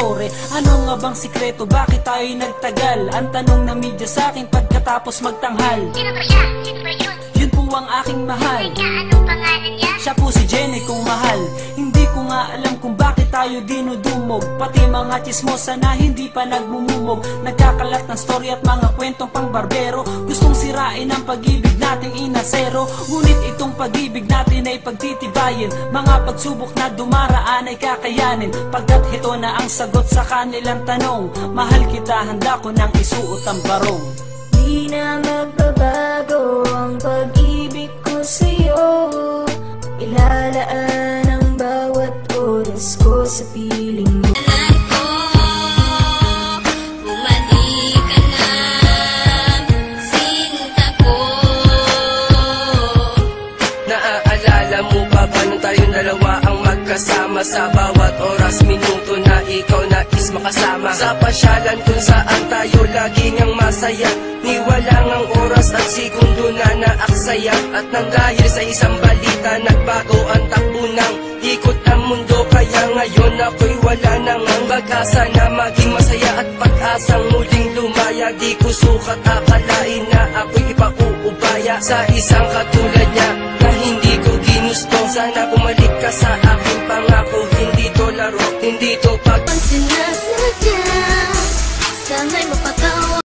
tore. Ano nga bang sikreto, bakit tayo'y nagtagal? Ang tanong na media sa'kin pagkatapos magtanghal. Sino ba siya? Sino ba yun? Yun po ang aking mahal. Teka, anong pangalan niya? Siya po si Jenny kong mahal. Hindi ko nga alam kung bakit tayo dinudumog. Pati mga chismosa na hindi pa nagmumumog. Nagkakalat ng story at mga kwentong pang barbero. Gustong sirain ang pag-ibig nating inasero. Ngunit itong pag-ibig natin ay pagtitibayin. Mga pagsubok na dumaraan ay kakayanin. Pagkat ito na ang sagot sa kanilang tanong. Mahal kita, handa ko nang isuot ang barong. Di na magbabago ang pag-ibig ko sa'yo. Ilalaan ang bawat oras ko sa piling mo. Bumalik ka na, sinta ko. Naaalala mo ba ba nung tayong dalawa ang magkasama? Sa bawat oras, minuto na ikaw nais makasama. Sa pasyalan kung saan tayo laging ang masaya. Ni walang ang oras at segundo na naaksaya. At nang dahil sa isang balita, nagbago ang takbo ng ikot ng mundo. Kaya ngayon ako'y wala nang ang pag-asa na maging masaya. At pag-asang muling lumaya, di ko sukat akalain na ako'y ipakuubaya sa isang katulad niya na hindi ko ginusto. Sana bumalik ka sa aking pangako. Hindi to laro, hindi to pag... Ang sinasadya, sana'y mapatawa.